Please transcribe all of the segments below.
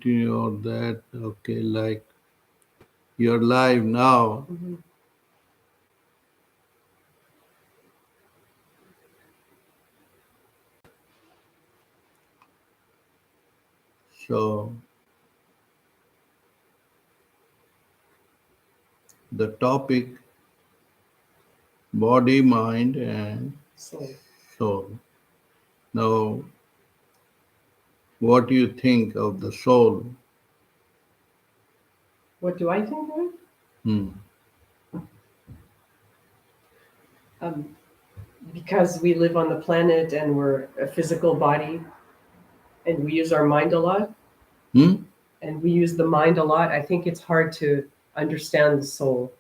or that. Okay, like you're live now. Mhm. So the topic body, mind, and So, soul. Now, what do you think of the soul? what do I think of it? Hmm. Um, because we live on the planet and we're a physical body and we use our mind a lot, Hmm? and we use the mind a lot, I think it's hard to understand the soul.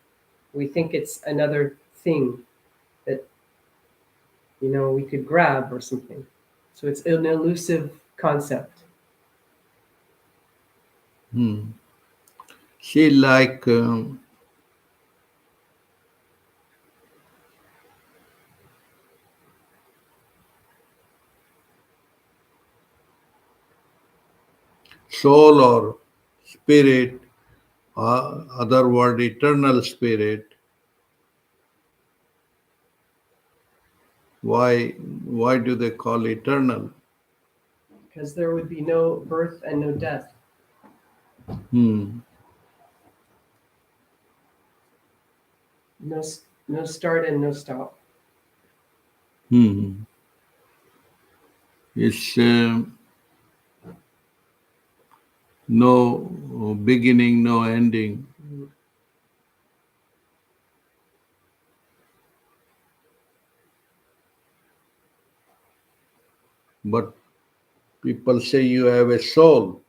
We think it's another thing that, we could grab or something. So it's an elusive concept. Hmm. She like soul or spirit, other word eternal spirit. Why do they call eternal? Because there would be no birth and no death, Hmm. no, no start and no stop. Hmm. It's no beginning, no ending. But people say you have a soul.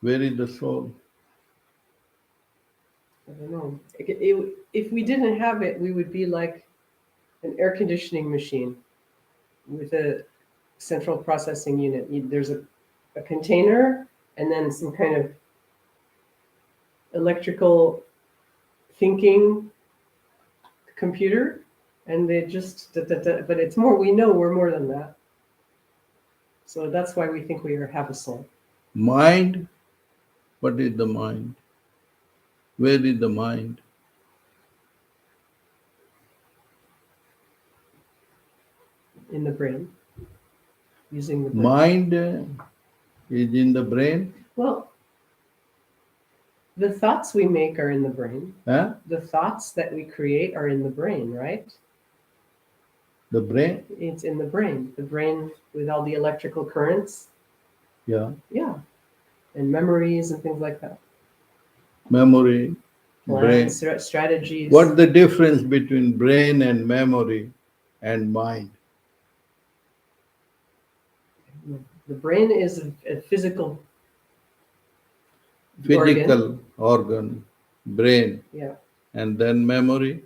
Where is the soul? I don't know. If we didn't have it, we would be like an air conditioning machine with a central processing unit. There's a container and then some kind of electrical thinking computer, and they just, but it's more, we know we're more than that. So that's why we think have a soul Mind? What is the mind? Where is the mind? in the brain, using the brain. Mind is in the brain. Well, the thoughts we make are in the brain. Huh? The thoughts that we create are in the brain, right? The brain? It's in the brain. The brain with all the electrical currents. Yeah. Yeah. And memories and things like that. Memory, brain. Plans, strategies. What's the difference between brain and memory and mind? The brain is a physical organ. Physical organ, brain, Yeah. and then memory.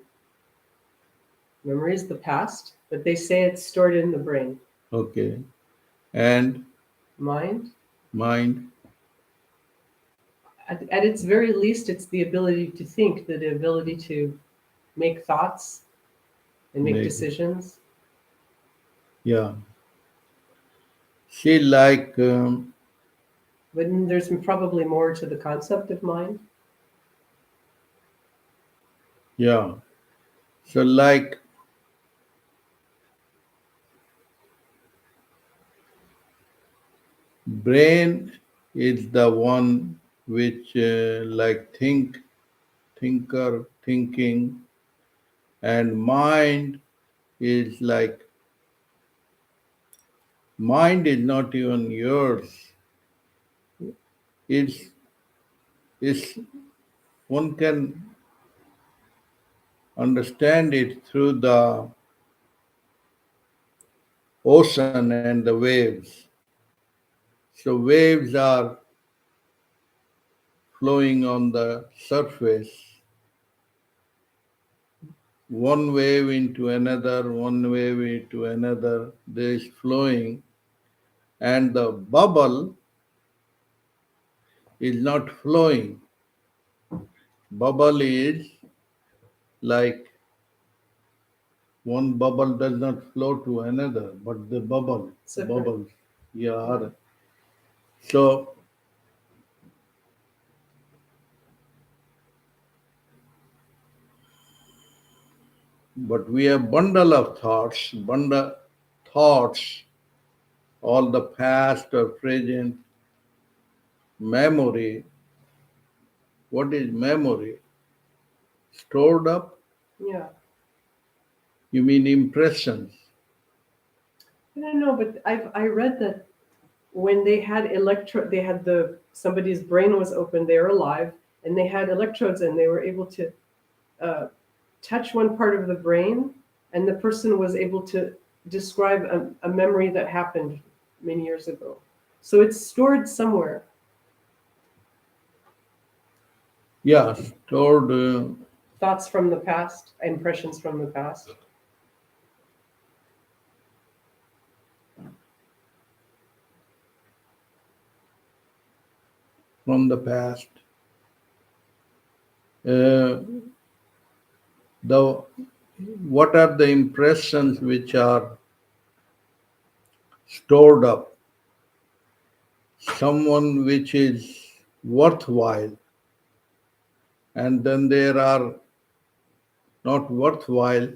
Memory is the past, but they say it's stored in the brain. Okay. And Mind, mind. at its very least, it's the ability to think, the ability to make thoughts and make Make, decisions. yeah. She like, But there's probably more to the concept of mind. yeah. So like brain is the one which like thinker, thinking, and mind is like mind is not even yours. It's one can understand it through the ocean and the waves. So waves are flowing on the surface, one wave into another, one wave into another, there is flowing, and the bubble is not flowing. Bubble is like one bubble does not flow to another, but the bubble Separate. bubbles. Yeah. So, but we have bundle of thoughts, all the past or present memory. What is memory? Stored up? Yeah. You mean impressions? I don't know, but I read that when they had they had somebody's brain was open, they were alive, and they had electrodes, and they were able to uh, touch one part of the brain, and the person was able to describe a memory that happened many years ago. So it's stored somewhere. Yeah, stored Thoughts from the past, impressions from the past. from the past. Uh, the what are the impressions which are stored up? Someone which is worthwhile, and then there are not worthwhile,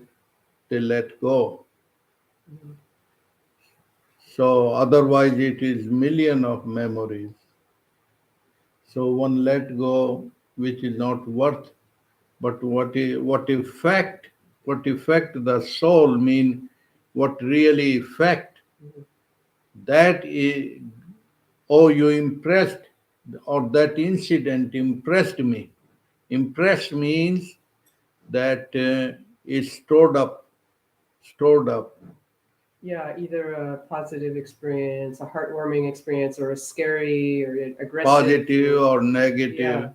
they let go. Mhm. So otherwise it is million of memories. So one let go which is not worth, but what effect the soul mean, what really effect Mhm. that is, oh you impressed, or that incident impressed me. Impressed means that is stored up, Yeah, either a positive experience, a heartwarming experience, or a scary or an aggressive positive thing. or Yeah, negative.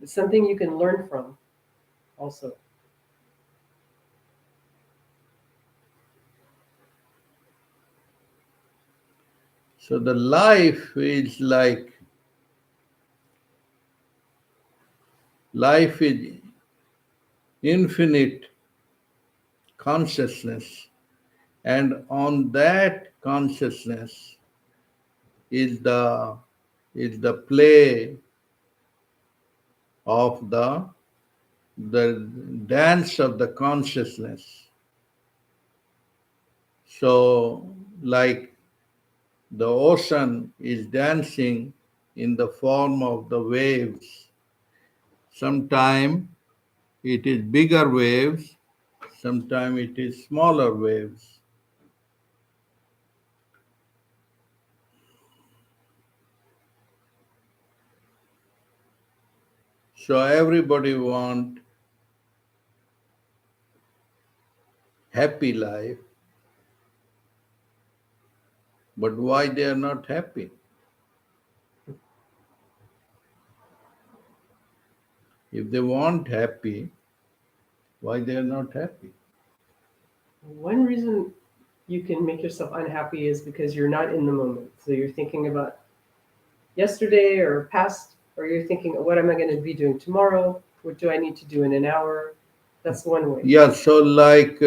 it's something you can learn from also. So the life is like life is infinite consciousness, and on that consciousness is the play of the dance of the consciousness. So like the ocean is dancing in the form of the waves. Sometimes it is bigger waves, sometimes it is smaller waves. So everybody want happy life, but why they are not happy? If they want happy, why they are not happy? One reason you can make yourself unhappy is because you're not in the moment. So you're thinking about yesterday or past, or you're thinking, what am I going to be doing tomorrow? What do I need to do in an hour? That's one way. Yeah, so like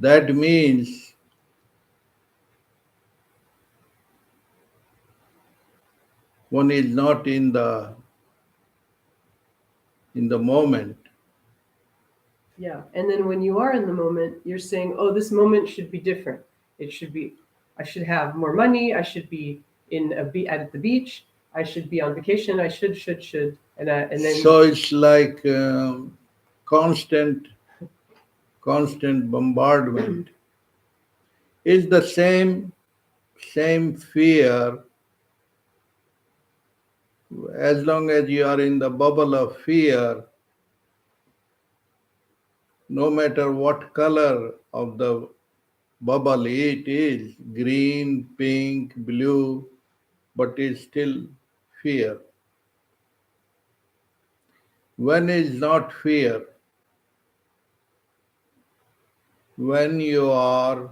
that means one is not in the moment. Yeah. And then when you are in the moment, you're saying, oh, this moment should be different. It should be, I should have more money. I should be at the beach. I should be on vacation. I should. And then, So it's like constant bombardment. It's the same fear. As long as you are in the bubble of fear, no matter what color of the bubble it is, green, pink, blue, but it's still fear. When is not fear? When you are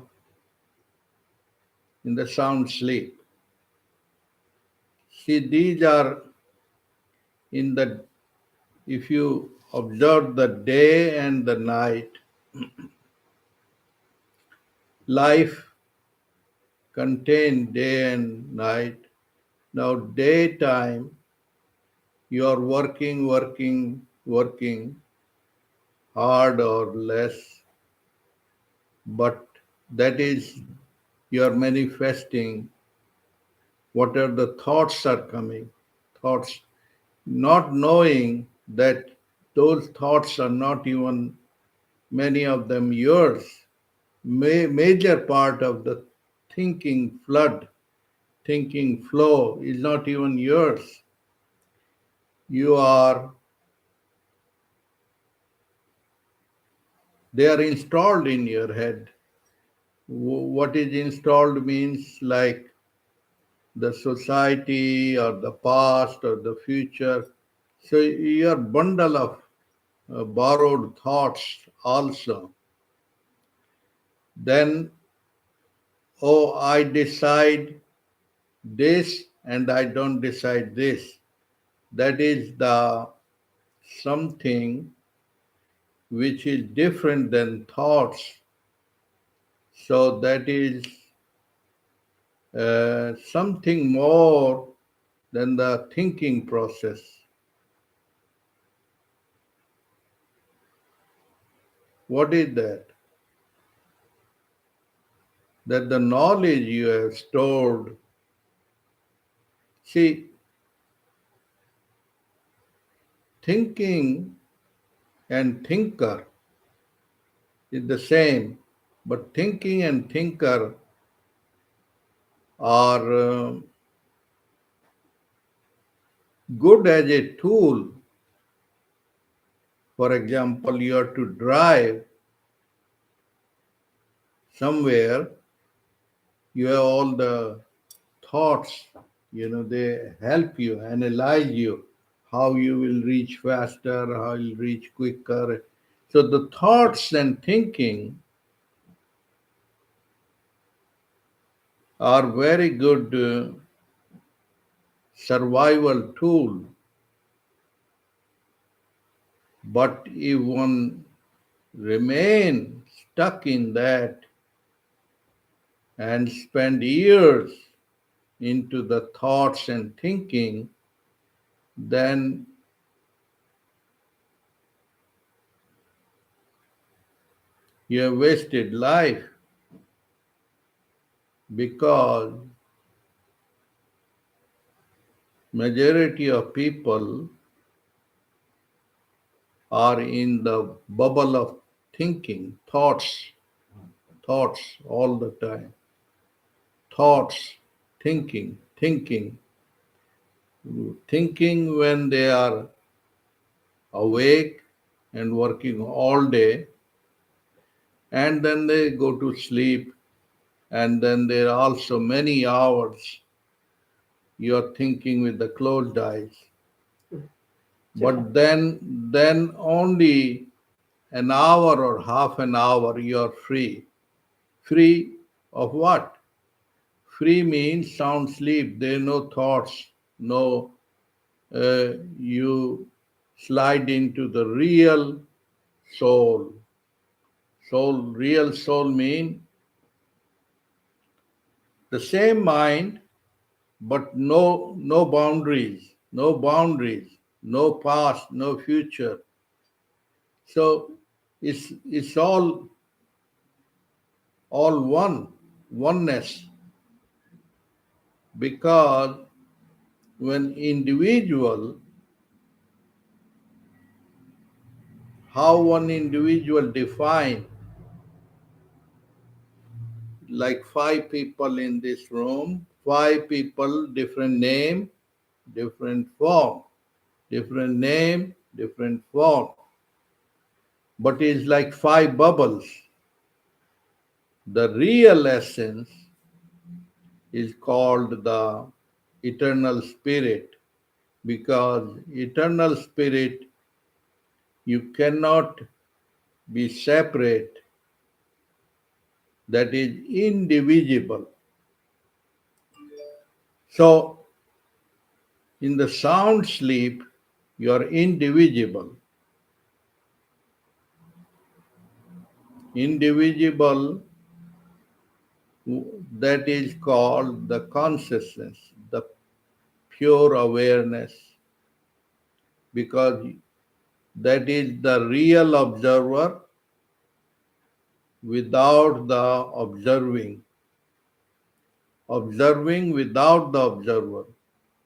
in the sound sleep. See, these are in the, if you observe the day and the night, Life contains day and night. Now, daytime, you are working hard or less, but that is you are manifesting whatever the thoughts are coming. Thoughts, not knowing that those thoughts are not even many of them yours. Major part of the thinking flood, thinking flow is not even yours. You are, they are installed in your head. What is installed means like the society or the past or the future. So your bundle of borrowed thoughts also. Then, oh, I decide this and I don't decide this. That is the something which is different than thoughts. So that is something more than the thinking process. What is that? That the knowledge you have stored. See, thinking and thinker is the same, but thinking and thinker are good as a tool. For example, you are to drive somewhere, you have all the thoughts, they help you, analyze you, how you will reach faster, how you'll reach quicker. So the thoughts and thinking are very good survival tool. But if one remain stuck in that and spend years into the thoughts and thinking, then you have wasted life, because majority of people are in the bubble of thinking, thoughts all the time. Thoughts, thinking when they are awake and working all day, and then they go to sleep, and then there are also many hours you are thinking with the closed eyes. But then only an hour or half an hour you are free. Free of what? Free means sound sleep. There are no thoughts, no, you slide into the real soul. Real soul mean the same mind, but no boundaries, no past, no future. So it's all oneness, because when individual, how one individual define, like five people in this room, five people, different name, different form, different name, different form, but it's like five bubbles. The real essence is called the eternal spirit, because eternal spirit, you cannot be separate, that is indivisible. So in the sound sleep, you are indivisible. Indivisible that is called the consciousness, the pure awareness, because that is the real observer without the observing, observing without the observer,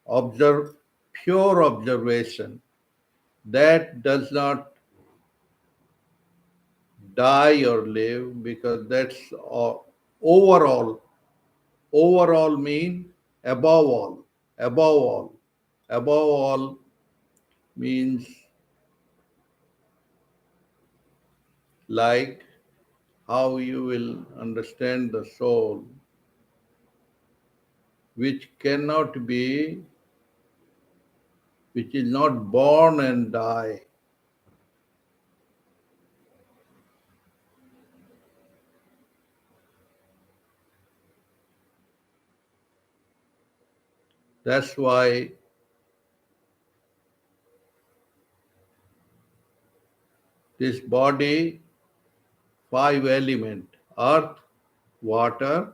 observe pure observation that does not die or live, because that's overall. Overall mean above all, above all, above all means like how you will understand the soul, which cannot be, which is not born and die. That's why this body, five element, earth, water,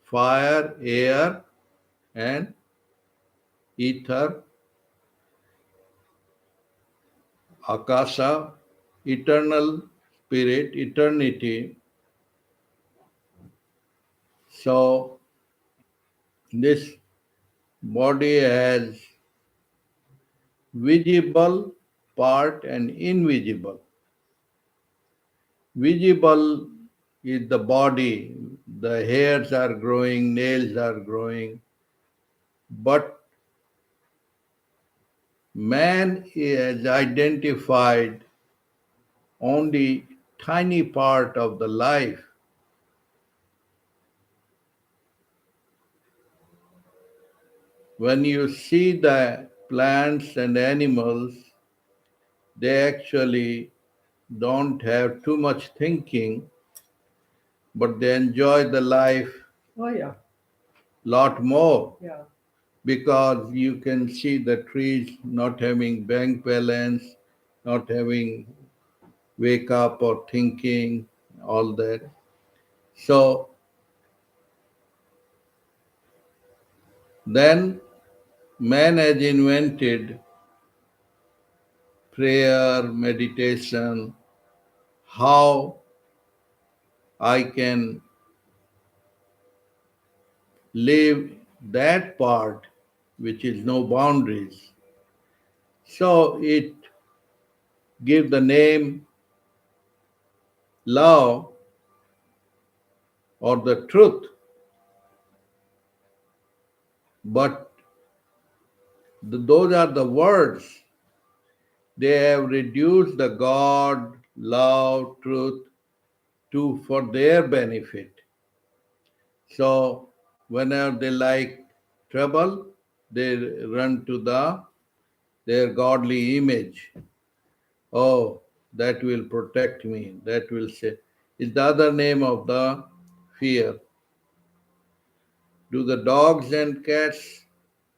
fire, air, and ether, akasha, eternal spirit, eternity. So this body has visible part and invisible. Visible is the body, the hairs are growing, nails are growing, but man is identified only tiny part of the life. When you see the plants and animals, they actually don't have too much thinking, but they enjoy the life Oh yeah, lot more, yeah, because you can see the trees not having bank balance, not having wake up or thinking, all that. So then man has invented prayer, meditation, how I can live that part which is no boundaries. So it give the name love or the truth, but those are the words. They have reduced the God, love, truth to for their benefit. So whenever they like trouble, they run to their godly image. Oh, that will protect me. That will say. Is the other name of the fear. Do the dogs and cats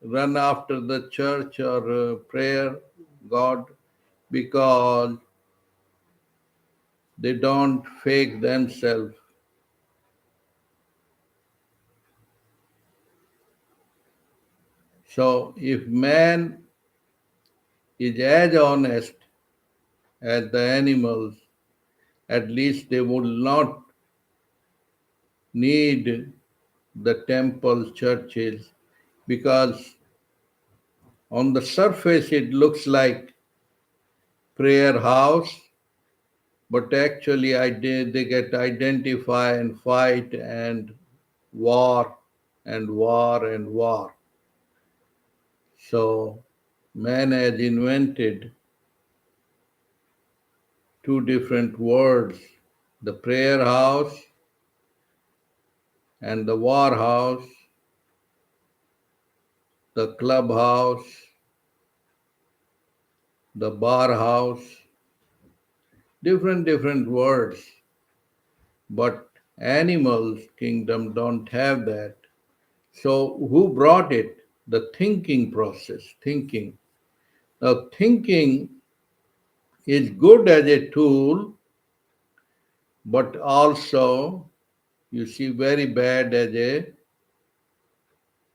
run after the church or prayer God because they don't fake themselves? So if man is as honest as the animals, at least they would not need the temples, churches, because on the surface it looks like prayer house, but actually they get identify and fight and war and war and war. So man has invented two different words, the prayer house and the war house, the clubhouse, the bar house, different words. But animals kingdom don't have that. So who brought it? The thinking process, thinking. Now thinking is good as a tool, but also you see very bad as a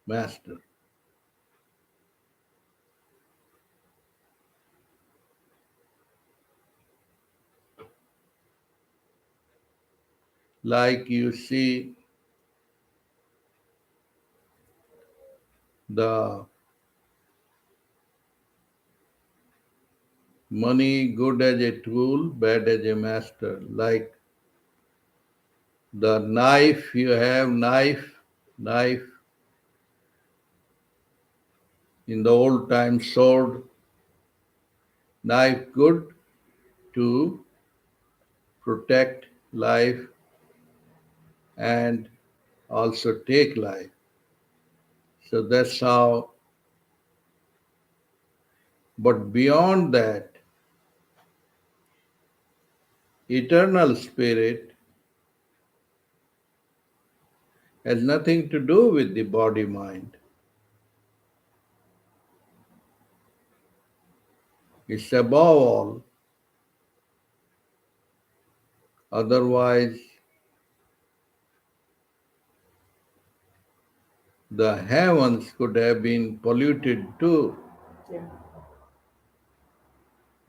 master. Like you see the money good as a tool, bad as a master. Like the knife, you have knife in the old time, sword, knife good to protect life and also take life. So that's how, but beyond that, eternal spirit has nothing to do with the body mind. It's above all. Otherwise, the heavens could have been polluted too. Yeah.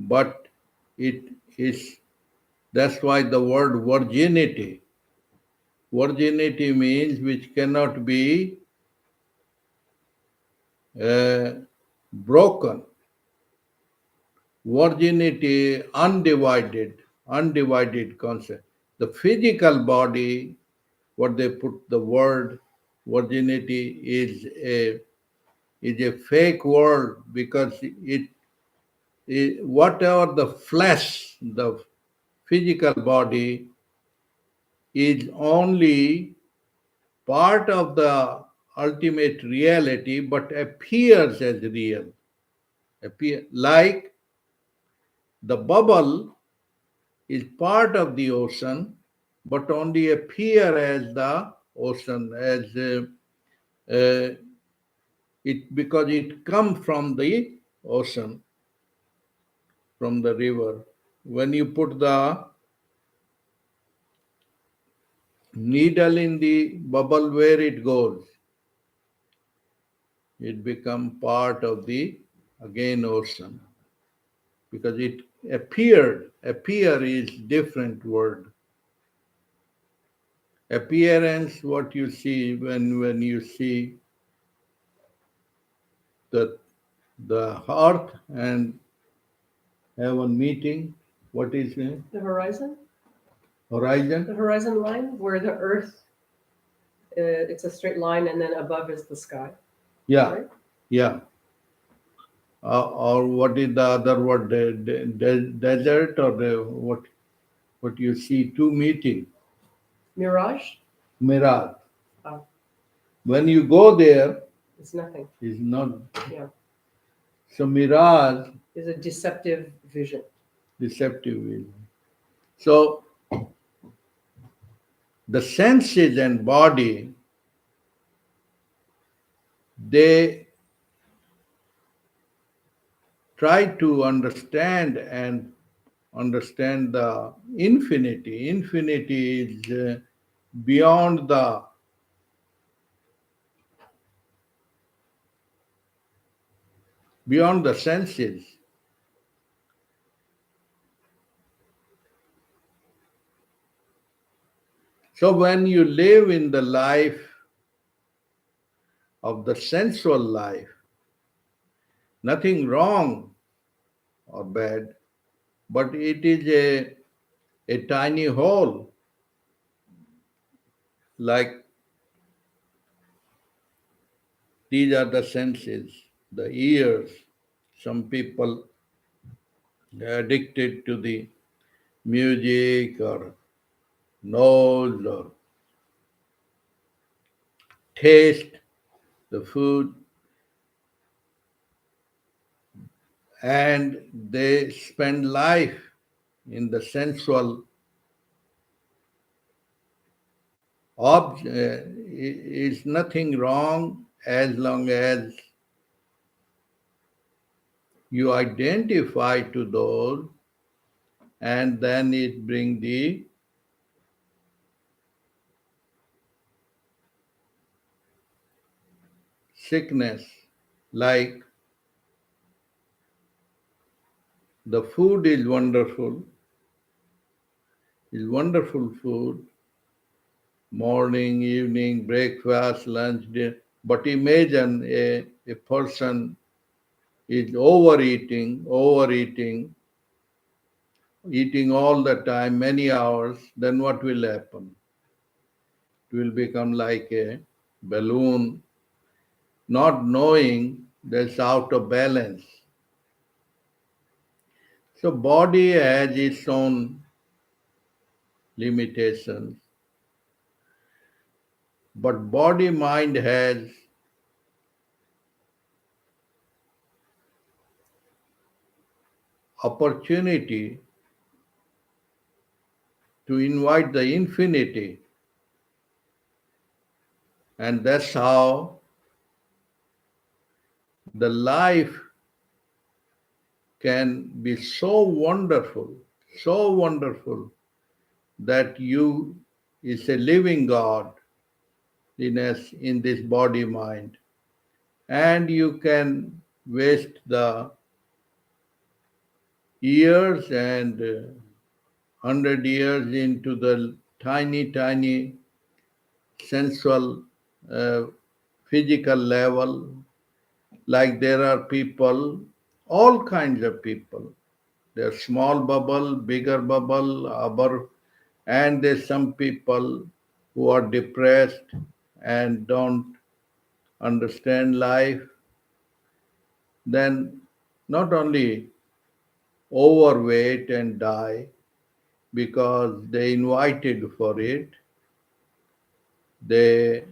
But it is, that's why the word virginity. Virginity means which cannot be uh, broken. Virginity, undivided concept. The physical body, what they put the word virginity is a fake word because whatever the flesh, the physical body is only part of the ultimate reality but appears as real. Like the bubble is part of the ocean but only appear as the ocean as uh, it because it come from the ocean, from the river. When you put the needle in the bubble, where it goes, it become part of the again ocean because it appeared. Appear is different word. Appearance, what you see when you see the the earth and heaven meeting, what is it? The horizon? Horizon? The horizon line where the earth, it's a straight line and then above is the sky. Yeah, Right? yeah. Or what is the other word? Desert or what you see two meeting? Mirage? Mirage. Oh, When you go there, it's nothing. is not. Yeah. So mirage, Is a deceptive vision. deceptive vision. So the senses and body, they try to understand and understand the infinity. Infinity is beyond the senses. So when you live in the life of the sensual life, nothing wrong or bad, but it is a tiny hole, like these are the senses, the ears. Some people are addicted to the music or nose or taste the food, and they spend life in the sensual is nothing wrong as long as you identify to those and then it bring the sickness. Like the food is wonderful food, morning, evening, breakfast, lunch, dinner. But imagine a person is overeating, eating all the time, many hours, then what will happen? It will become like a balloon, not knowing that's out of balance. So body has its own limitations, but body mind has opportunity to invite the infinity, and that's how the life can be so wonderful that you is a living God in this body mind, and you can waste the years and 100 years into the tiny sensual uh, physical level. Like there are people, all kinds of people. There's small bubble, bigger bubble, upper, and there's some people who are depressed and don't understand life. Then not only overweight and die because they invited for it, they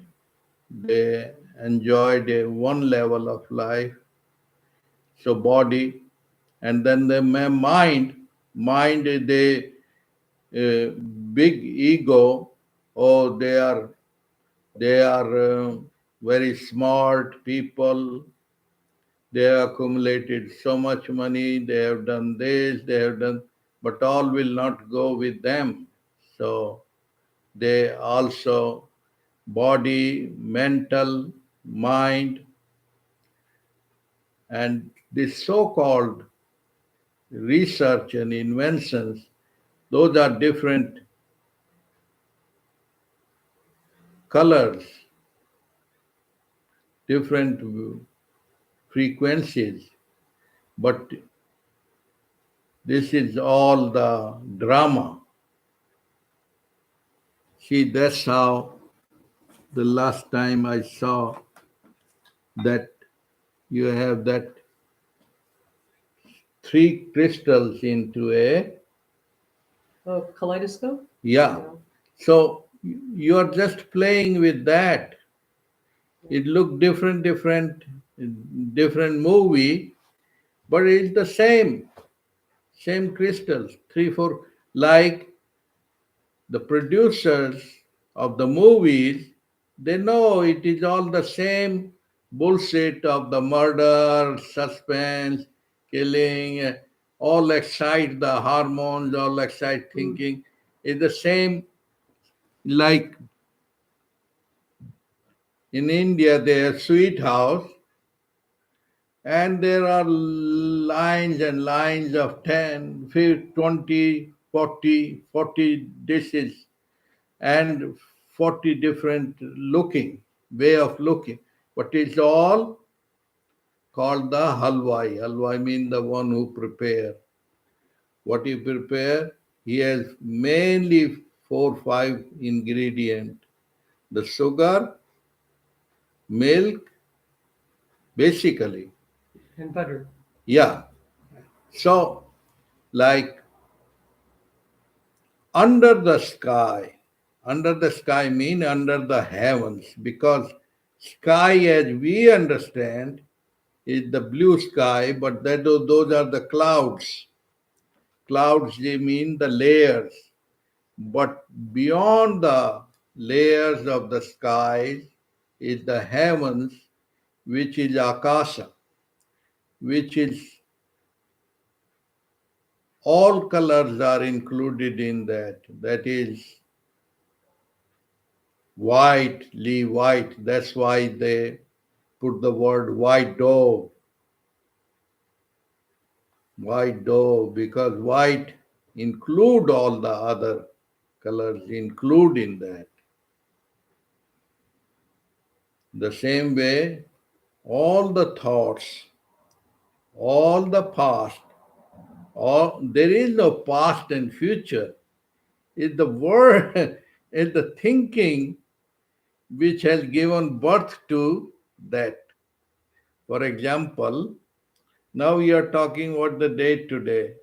they enjoyed one level of life, so body, and then the mind they uh, big ego. Oh, they are very smart people. They have accumulated so much money. They have done this. They have done, but all will not go with them. So they also body, mental, mind, and this so-called research and inventions. Those are different colors, different frequencies, but this is all the drama. See, that's how the last time I saw that you have that three crystals into a, Oh, kaleidoscope? yeah. Yeah. So you are just playing with that. It looked different movie, but it's the same crystals, three, four, like the producers of the movies, they know it is all the same bullshit of the murder, suspense, killing, all excite the hormones, all excite Mm. thinking. It's the same, like in India, their sweet house, and there are lines and lines of 10, 50, 20, 40 dishes and 40 different looking, way of looking. But it's all called the halwai. Halwai means the one who prepare. What he prepare, he has mainly 4, 5 ingredient. The sugar, milk, basically. And butter. Yeah. So, like under the sky, under the sky mean under the heavens, because sky as we understand is the blue sky, but those are the clouds. Clouds, they mean the layers. But beyond the layers of the skies is the heavens, which is Akasha, which is all colors are included in that. That is white, leave white. That's why put the word white dove, because white include all the other colors, include in that. The same way, all the thoughts, all the past, all, there is no past and future. It's the word, it's the thinking which has given birth to that. For example, now we are talking what the date today.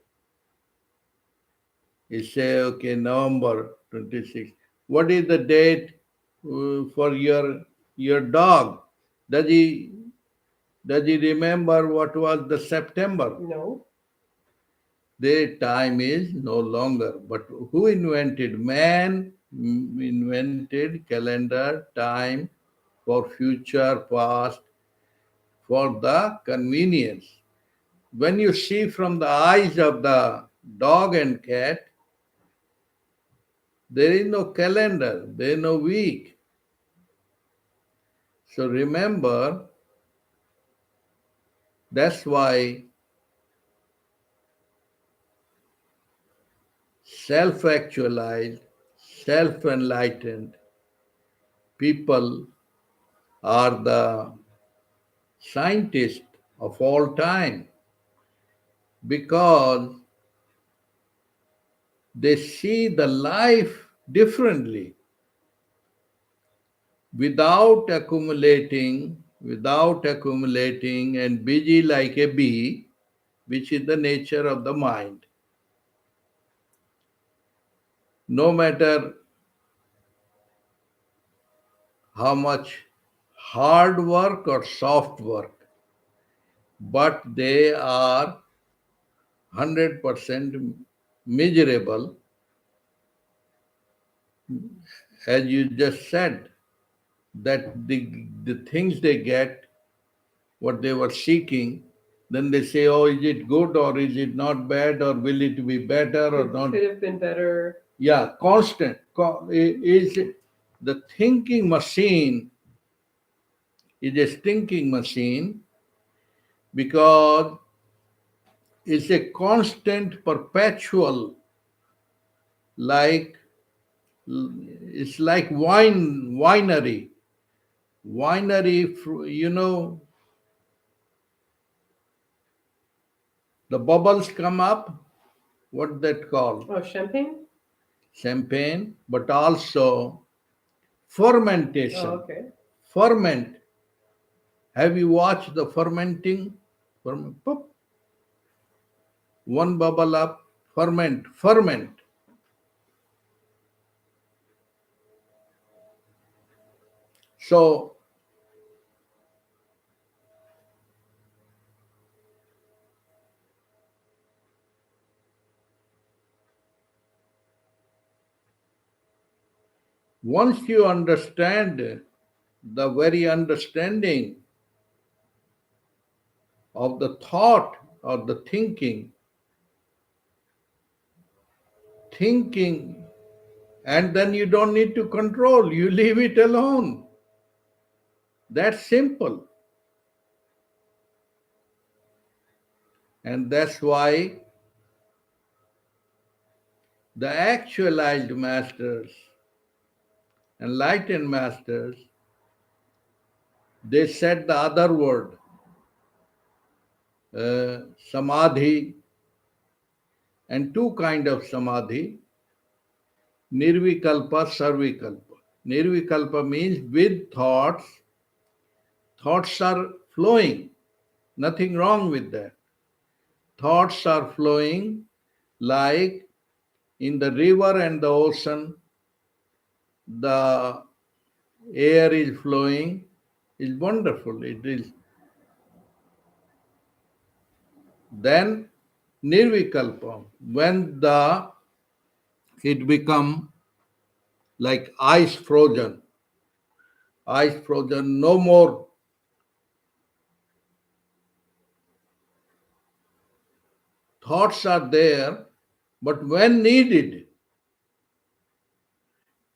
You say, okay, November 26th. What is the date for your dog? Does he does he remember what was the September? No. Their time is no longer. But who invented? Man invented calendar, time for future, past, for the convenience. When you see from the eyes of the dog and cat, there is no calendar, there is no week. So remember, that's why self actualized, self enlightened people are the scientists of all time, because they see the life differently, without accumulating and busy like a bee, which is the nature of the mind. No matter how much hard work or soft work, but they are 100% miserable, as you just said, that the things they get, what they were seeking, then they say, oh, is it good or is it not bad, or will it be better or not? Could have been better. Yeah, constant. Is the thinking machine is a stinking machine, because it's a constant, perpetual, like it's like winery. The bubbles come up. What that called? Oh, champagne? Champagne, but also Oh, fermentation. okay. Ferment. Have you watched the fermenting? Pop, one bubble up, ferment. So once you understand the very understanding of the thought or the thinking, and then you don't need to control, you leave it alone. That's simple. And that's why the actualized masters, enlightened masters, they said the other word, samadhi, and two kind of samadhi, nirvikalpa, sarvikalpa. Nirvikalpa means with thoughts, thoughts are flowing, nothing wrong with that. Thoughts are flowing like in the river and the ocean, the air is flowing, is wonderful. It is. Then nirvikalpa, when the it become like ice frozen, no more thoughts are there, but when needed,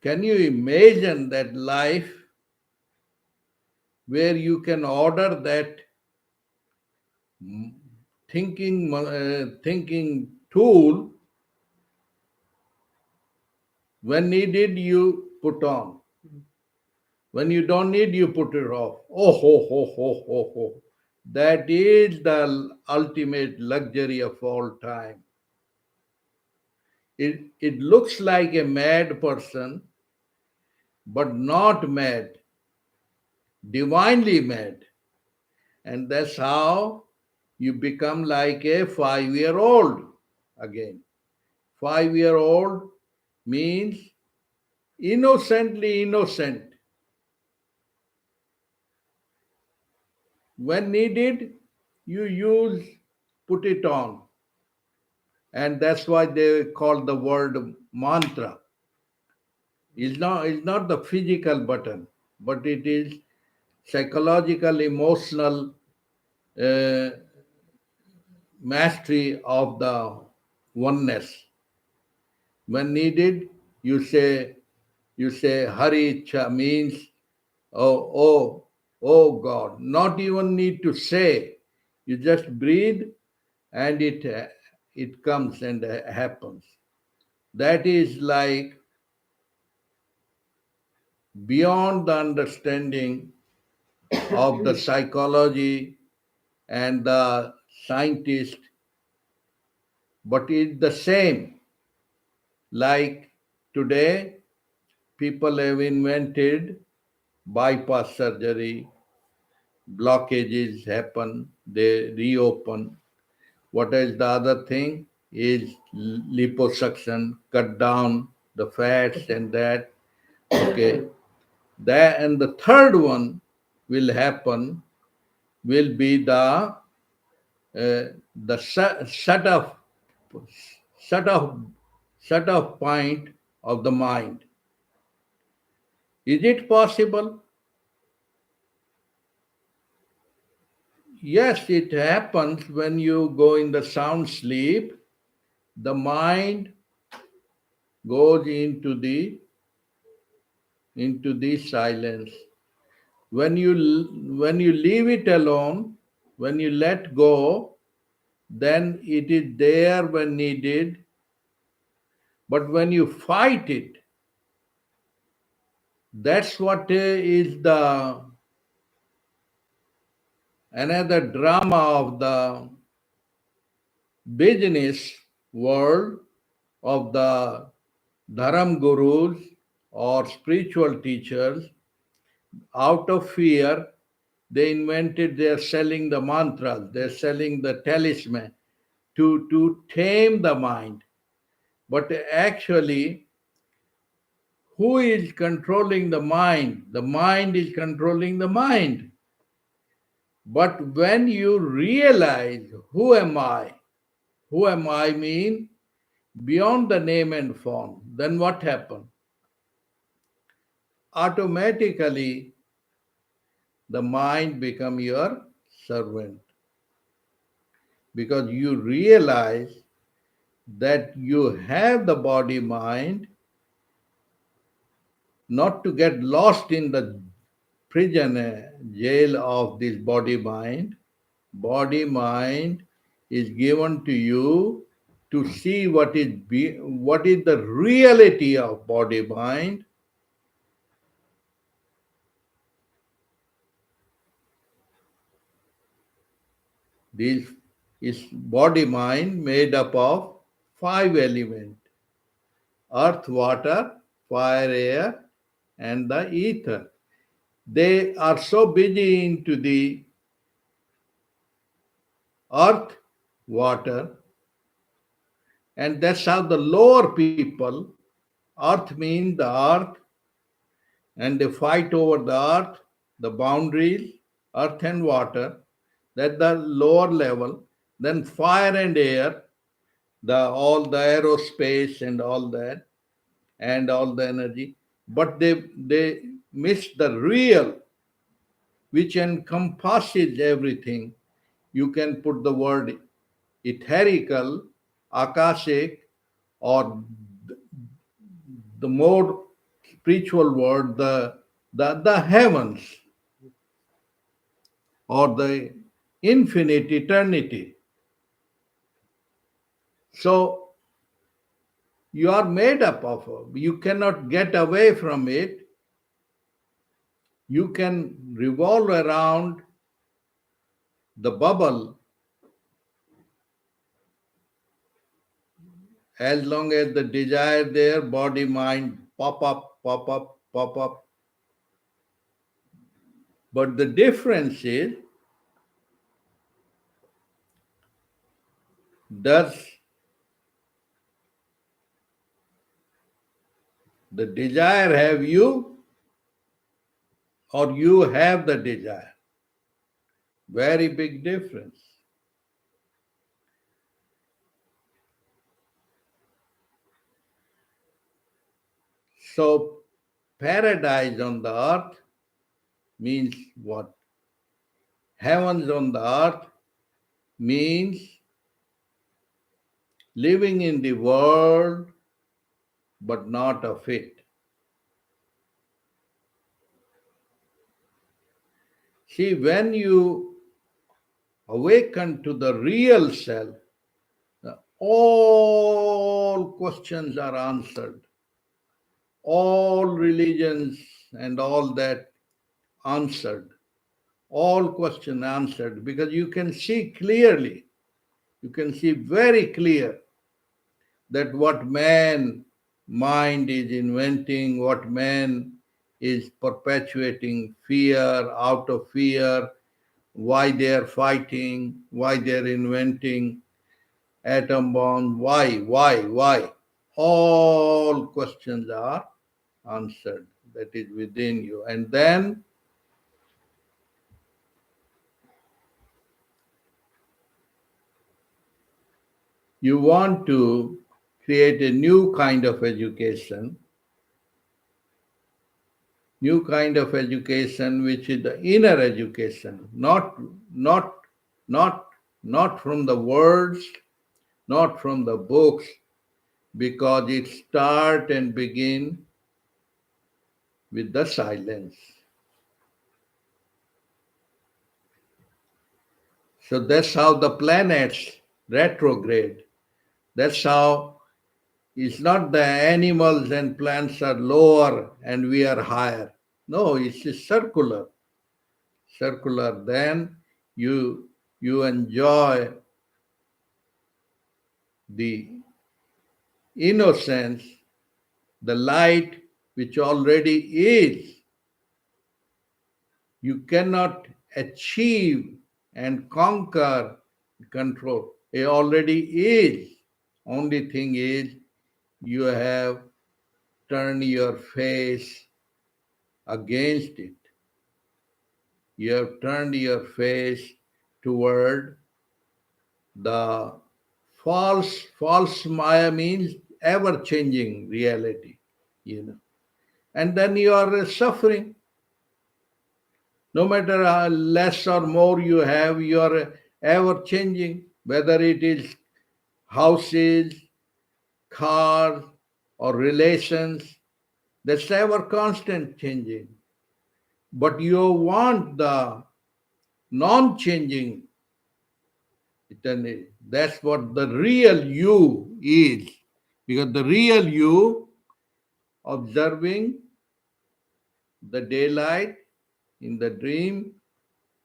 can you imagine that life where you can order that thinking tool. When needed, you put on. When you don't need, you put it off. Oh, ho, ho, ho, ho, ho. That is the ultimate luxury of all time. It looks like a mad person, but not mad, divinely mad. And that's how you become like a 5-year old again. 5-year old means innocently innocent. When needed, you use, put it on. And that's why they call the word mantra. It's not the physical button, but it is psychological, emotional uh, mastery of the oneness. When needed, you say Hari Cha means oh oh God. Not even need to say. You just breathe and it comes and happens. That is like beyond the understanding of the psychology and the scientist, but it's the same. Like today, people have invented bypass surgery, blockages happen, they reopen. What is the other thing? Is liposuction, cut down the fats and that. Okay. That and the third one will happen will be the shut off shut off point of the mind. Is it possible? Yes, it happens when you go in the sound sleep. The mind goes into the silence. When you leave it alone, when you let go, then it is there when needed. But when you fight it, that's what is the another drama of the business world of the dharam gurus or spiritual teachers. Out of fear, they invented, they're selling the mantras, they're selling the talisman to tame the mind. But actually, who is controlling the mind? The mind is controlling the mind. But when you realize, who am I mean beyond the name and form, then what happens? Automatically, the mind become your servant because you realize that you have the body mind not to get lost in the prison jail of this body mind. Body mind is given to you to see what is the reality of body mind. This is body mind made up of 5 elements: earth, water, fire, air, and the ether. They are so busy into the earth, water, and that's how the lower people, earth means the earth, and they fight over the earth, the boundaries, earth and water, that's the lower level. Then fire and air, the all the aerospace and all the energy. But they miss the real, which encompasses everything. You can put the word etherical, akashic, or the more spiritual word, the heavens. or the infinite eternity. So you are made up of it. You cannot get away from it. You can revolve around the bubble as long as the desire there, body, mind pop up, pop up, pop up. But the difference is, does the desire have you or you have the desire? Very big difference. So, paradise on the earth means what? Heavens on the earth means living in the world but not of it. See, when you awaken to the real self, all questions are answered. All religions and all that answered. All questions answered because you can see clearly, you can see very clear that what man mind is inventing, what man is perpetuating fear, out of fear, why they are fighting, why they are inventing atom bomb, why? All questions are answered. That is within you. And then you want to create a new kind of education, which is the inner education, not, not, not from the words, not from the books, because it start and begin with the silence. So that's how the planets retrograde. That's how it's not the animals and plants are lower and we are higher. No, it's circular. Circular. Then you enjoy the innocence, the light which already is. You cannot achieve and conquer, control. It already is. Only thing is you have turned your face against it. You have turned your face toward the false Maya means ever changing reality, and then you are suffering. No matter how less or more you have, you are ever changing, whether it is houses, cars, or relations. That's ever constant changing. But you want the non changing eternity. That's what the real you is. Because the real you, observing the daylight in the dream,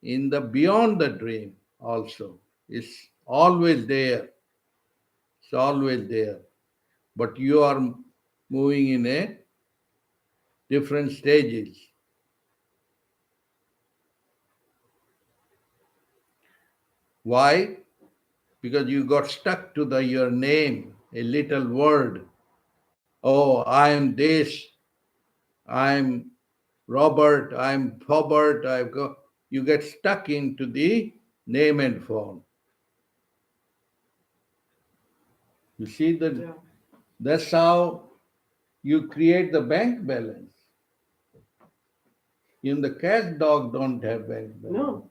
in the beyond the dream also, is always there. It's always there. But you are moving in a different stages. Why? Because you got stuck to your name, a little word. Oh, I am this, I am Robert, I am Robert, you get stuck into the name and form. You see that. Yeah. That's how you create the bank balance. Even the cat dog don't have bank balance. No.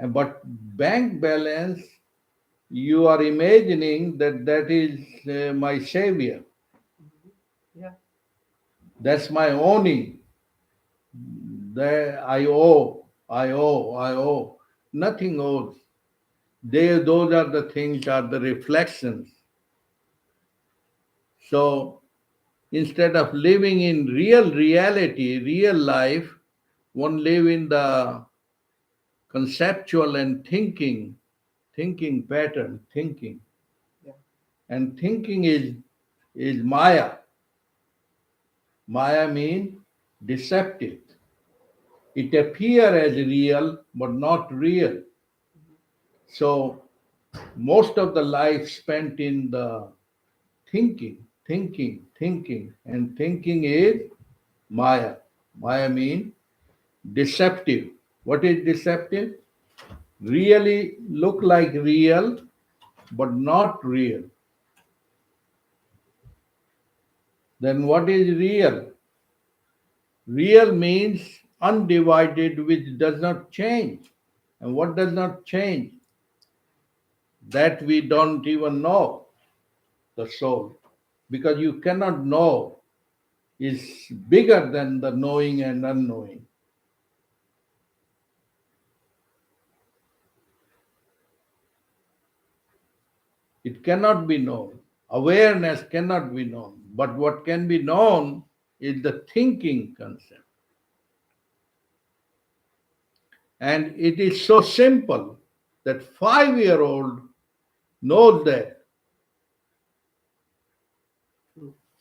But bank balance, you are imagining that is my savior. Yeah. That's my owning. That I owe. Nothing owes. Those are the things, are the reflections. So instead of living in real reality, real life, one live in the conceptual and thinking pattern, thinking. Yeah. And thinking is Maya. Maya means deceptive. It appears as real, but not real. So most of the life spent in the thinking, and thinking is Maya. Maya means deceptive. What is deceptive? Really look like real, but not real. Then what is real? Real means undivided, which does not change. And what does not change? That we don't even know, the soul. Because you cannot know is bigger than the knowing and unknowing. It cannot be known. Awareness cannot be known. But what can be known is the thinking concept. And it is so simple that 5-year-old knows that.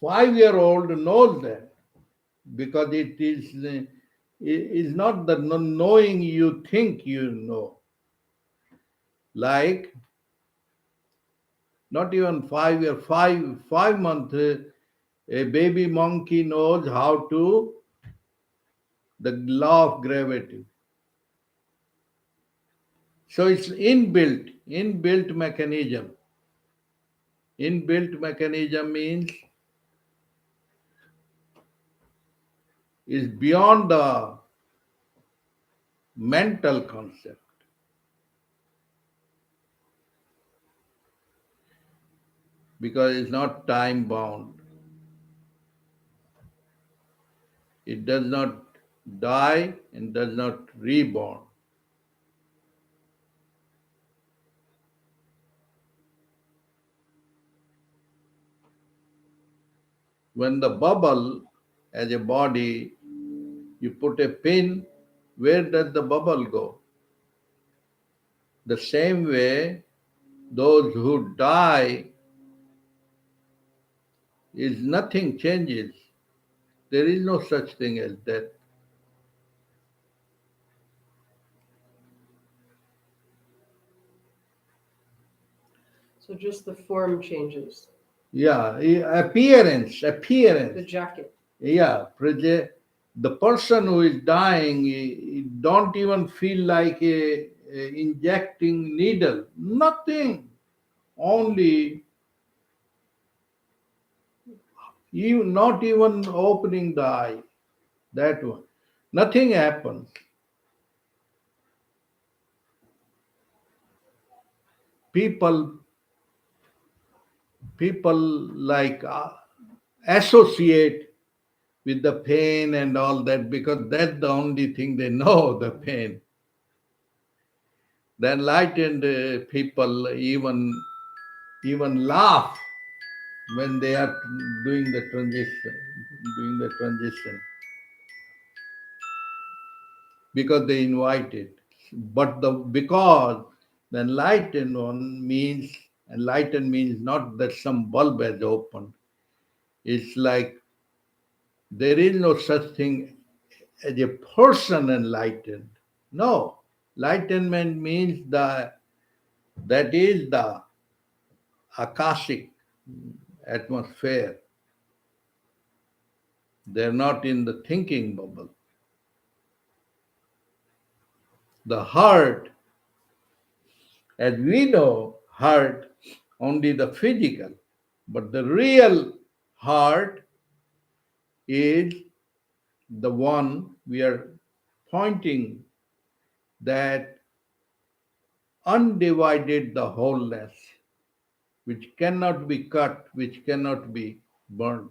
5-year-old knows that because it is not the knowing you think you know. Like not even 5 year, 5 month, a baby monkey knows how to the law of gravity. So it's inbuilt mechanism. Inbuilt mechanism means is beyond the mental concept because it's not time bound. It does not die and does not reborn. When the bubble as a body, you put a pin, where does the bubble go? The same way, those who die is nothing changes. There is no such thing as death. So just the form changes. Yeah, appearance. The jacket. Yeah, the person who is dying don't even feel like injecting needle. Nothing. Only you not even opening the eye. That one. Nothing happens. People people like associate with the pain and all that because that's the only thing they know, the pain. The enlightened people even laugh when they are doing the transition because they invite it. But because the enlightened means not that some bulb has opened. It's like there is no such thing as a person enlightened. No. Enlightenment means that is the akashic atmosphere. They're not in the thinking bubble. The heart, as we know, heart only the physical, but the real heart is the one we are pointing, that undivided the wholeness, which cannot be cut, which cannot be burnt.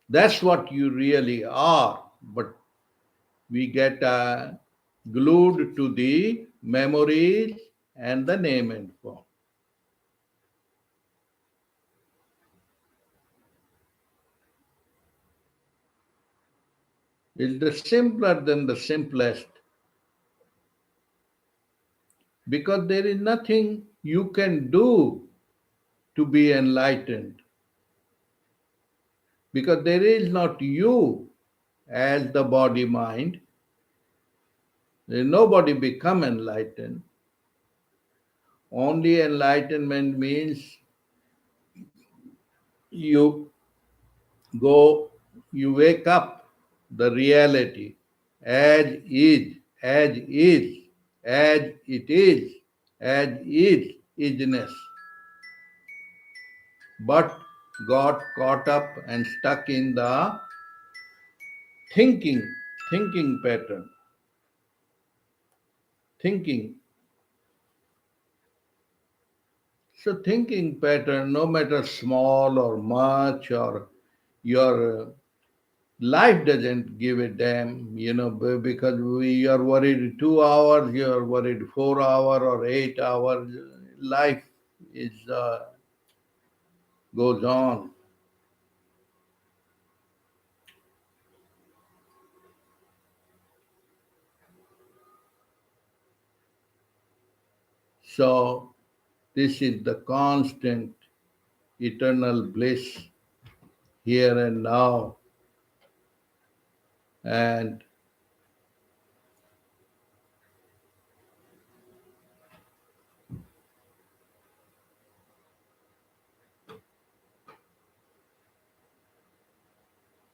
That's what you really are. But we get glued to the memories and the name and form. It's the simpler than the simplest because there is nothing you can do to be enlightened because there is not you as the body mind. Nobody become enlightened. Only enlightenment means you go, you wake up the reality as is, as is, as it is, as is, isnness. But got caught up and stuck in the thinking, thinking pattern, thinking. So thinking pattern, no matter small or much, or your life doesn't give a damn, because we are worried 2 hours, you are worried 4 hours or 8 hours. Life is goes on. So this is the constant eternal bliss here and now, and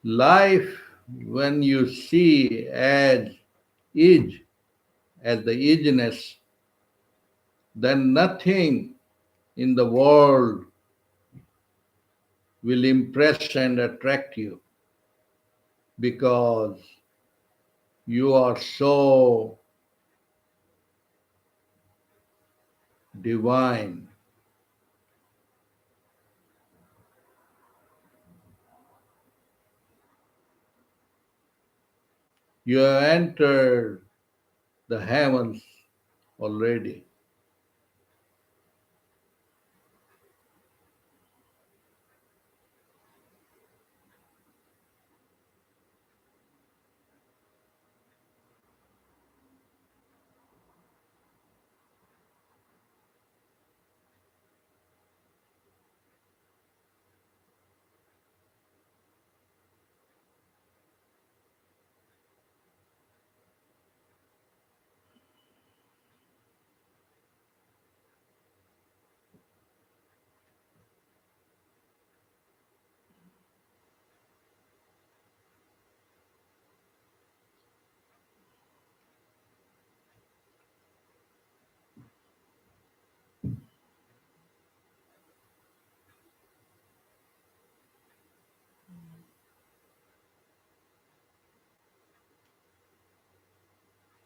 life when you see as is, as the isness, then nothing in the world will impress and attract you because you are so divine. You have entered the heavens already.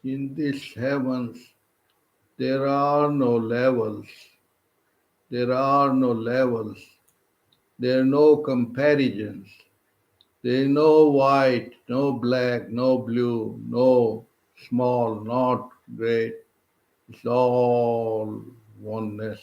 In these heavens, there are no levels. There are no levels. There are no comparisons. There is no white, no black, no blue, no small, not great. It's all oneness.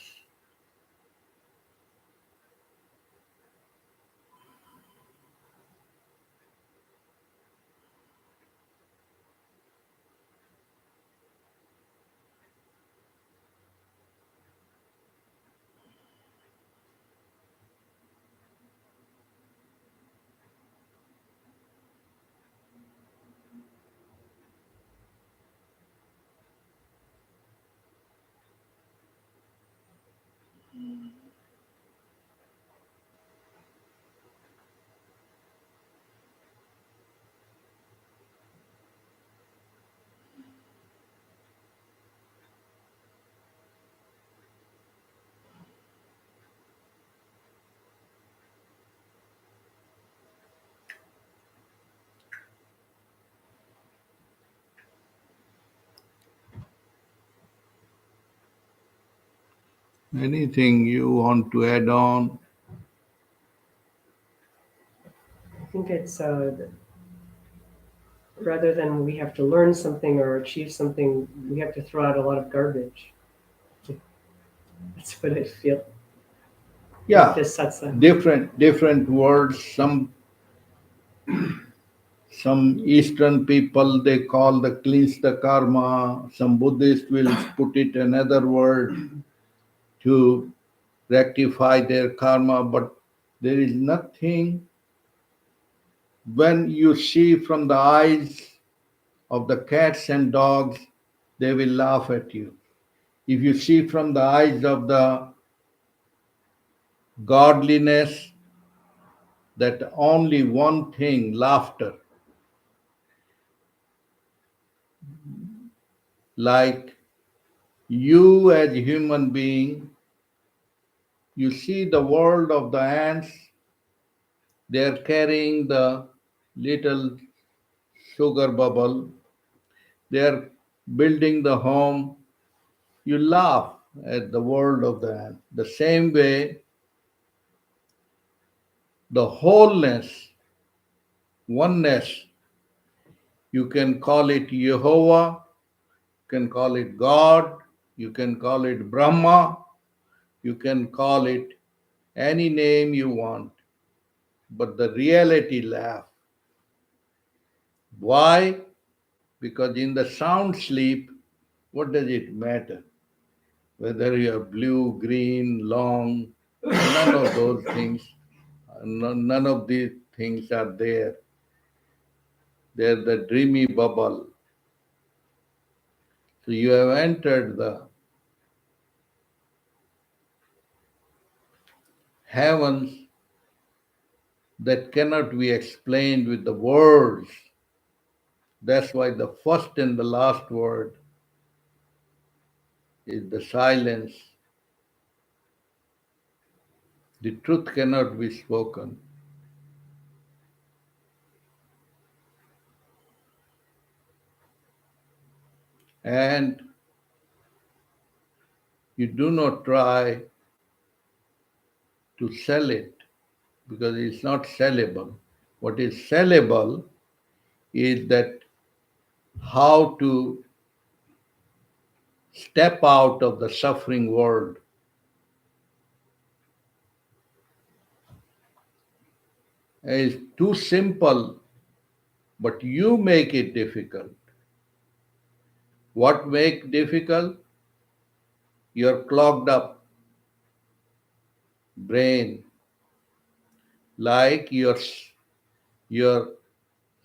Anything you want to add on? I think it's Rather than we have to learn something or achieve something, we have to throw out a lot of garbage. That's what I feel with Yeah, this satsang. different words. Some Eastern people they call the cleanse the karma. Some Buddhists will put it another word to rectify their karma, but there is nothing. When you see from the eyes of the cats and dogs, they will laugh at you. If you see from the eyes of the godliness, that only one thing, laughter. Like you as a human being, you see the world of the ants, they are carrying the little sugar bubble, they are building the home, you laugh at the world of the ant. The same way, the wholeness, oneness, you can call it Jehovah, you can call it God, you can call it Brahma, you can call it any name you want, but the reality laugh. Why? Because in the sound sleep, what does it matter? Whether you are blue, green, long, none of those things, none of these things are there. They're the dreamy bubble. So you have entered the heavens that cannot be explained with the words. That's why the first and the last word is the silence. The truth cannot be spoken. And you do not try to sell it because it's not sellable. What is sellable is that how to step out of the suffering world. It's too simple, but you make it difficult. What make difficult? Your clogged up brain, like your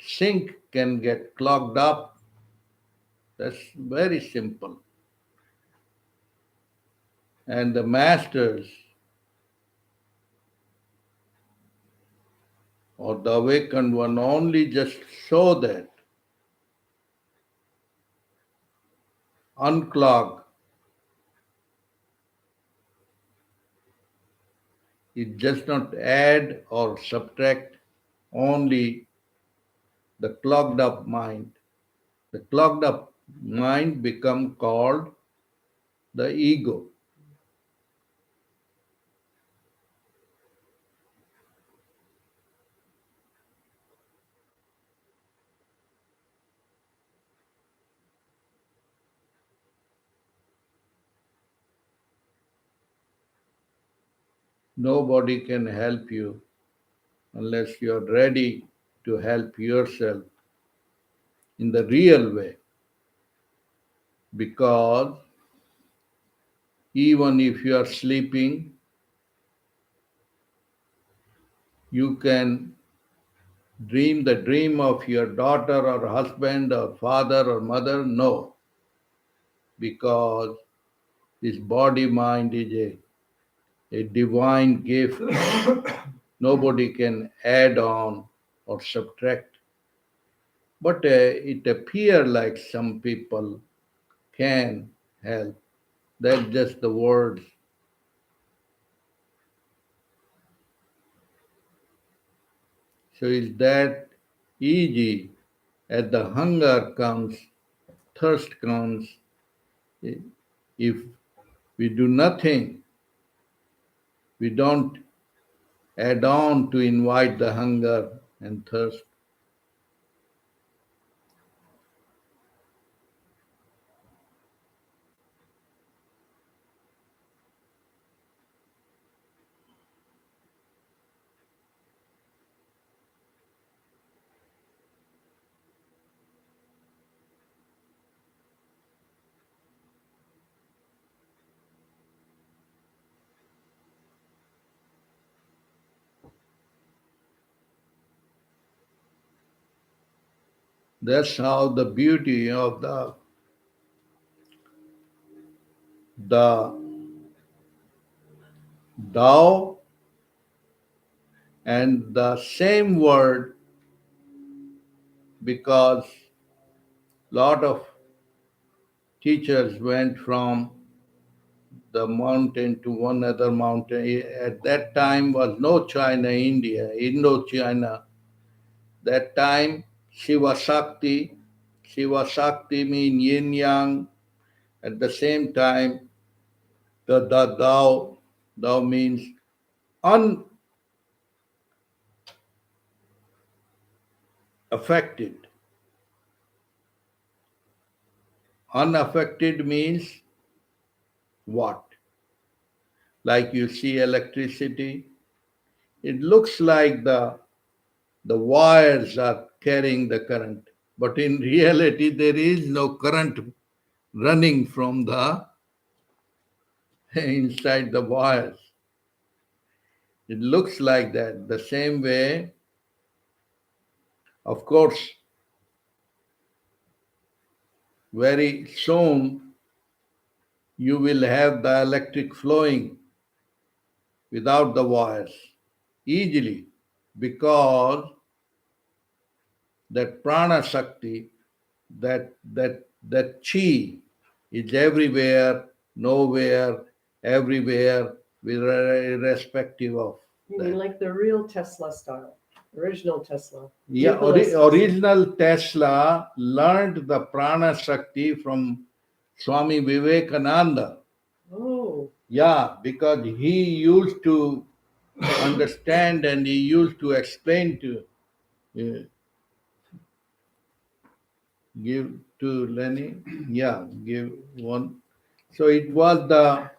sink can get clogged up. That's very simple. And the masters or the awakened one only just show that, unclog. It does not add or subtract, only the clogged up mind. The clogged up mind become called the ego. Nobody can help you unless you are ready to help yourself in the real way. Because even if you are sleeping, you can dream the dream of your daughter or husband or father or mother. No, because this body mind is a divine gift. Nobody can add on or subtract. But it appears like some people can help. That's just the words. So is that easy? As the hunger comes, thirst comes. If we do nothing, we don't add on to invite the hunger and thirst. That's how the beauty of the Tao, and the same word, because lot of teachers went from the mountain to one other mountain. At that time was no China, India, Indo-China. That time Shiva Shakti, Shiva Shakti means yin yang. At the same time, the Tao, Tao means unaffected. Unaffected means what? Like you see electricity, it looks like the wires are carrying the current, but in reality, there is no current running from the inside the wires. It looks like that. The same way, of course, very soon you will have the electric flowing without the wires easily, because that prana shakti, that chi is everywhere, nowhere, everywhere, irrespective of You that. mean like the real Tesla style, original Tesla? Yeah, Nikola Tesla. original Tesla learned the prana shakti from Swami Vivekananda. Oh, Yeah, because he used to understand and he used to explain to uh, give to Lenny. Yeah, give one. So it was that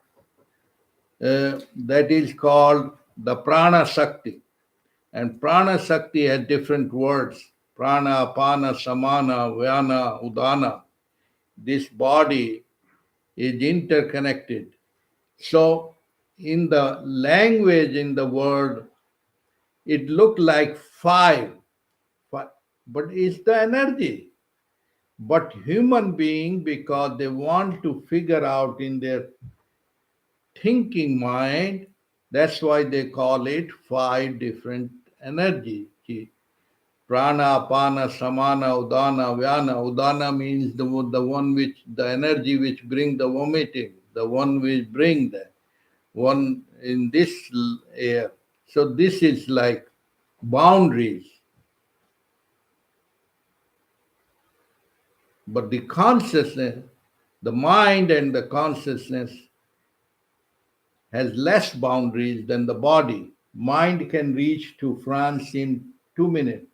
is called the prana shakti, and prana shakti has different words: prana, apana, samana, vyana, udana. This body is interconnected. So in the language, in the word, it looked like five, but it's the energy. But human being, because they want to figure out in their thinking mind, that's why they call it five different energy. Prana, apana, samana, udana, vyana. Udana means the one which, the energy which bring the vomiting, the one which bring the one in this air. So this is like boundaries. But the consciousness, the mind and the consciousness has less boundaries than the body. Mind can reach to France in 2 minutes,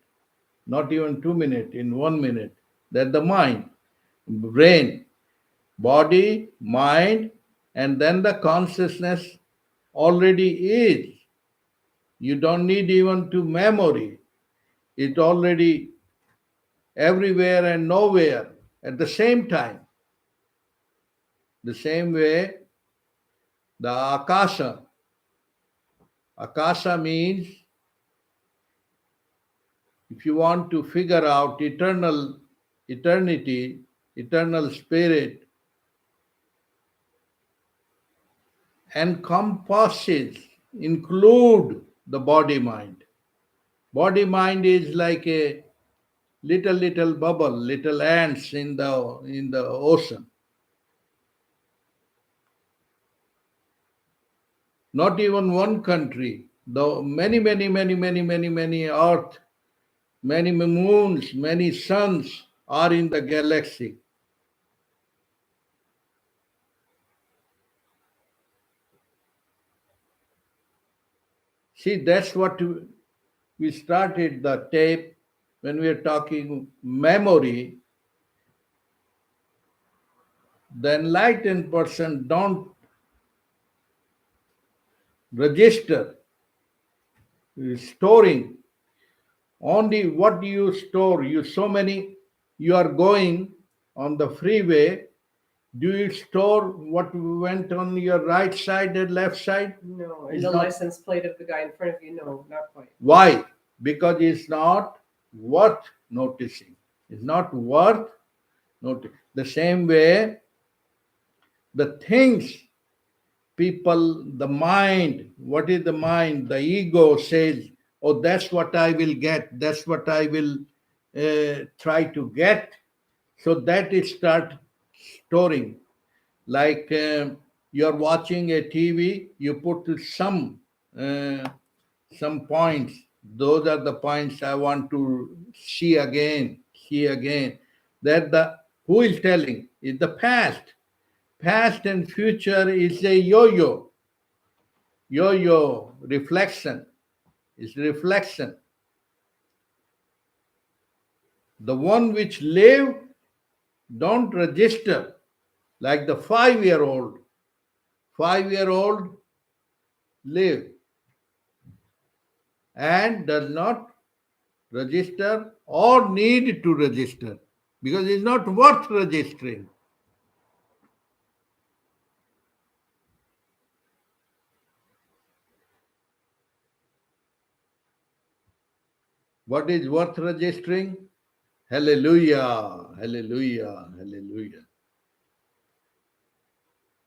not even 2 minutes, in 1 minute. That's the mind, brain, body, mind, and then the consciousness already is. You don't need even to memory. It already everywhere and nowhere at the same time. The same way, the akasha. Akasha means, if you want to figure out eternity, eternal spirit, encompasses, include the body mind. Body mind is like a little bubble, little ants in the ocean. Not even one country, though many earth, many moons, many suns are in the galaxy. See, that's what we started the tape when we are talking memory. The enlightened person don't register storing. Only what do you store? You are going on the freeway. Do you store what went on your right side and left side? no. And It's the not. license plate of the guy in front of you, no, not quite. Why? Because it's not worth noticing. It's not worth notice. The same way, the things, people, the mind, what is the mind? The ego says, oh, that's what I will get, that's what I will try to get. So that it start storing. Like you're watching a TV, you put uh, some points. Those are the points I want to see again, see again. That the who is telling is the past. Past and future is a yo-yo. Yo-yo reflection is reflection. The one which live don't register, like the 5-year-old. 5-year-old live and does not register or need to register because it's not worth registering. What is worth registering? Hallelujah, hallelujah, hallelujah.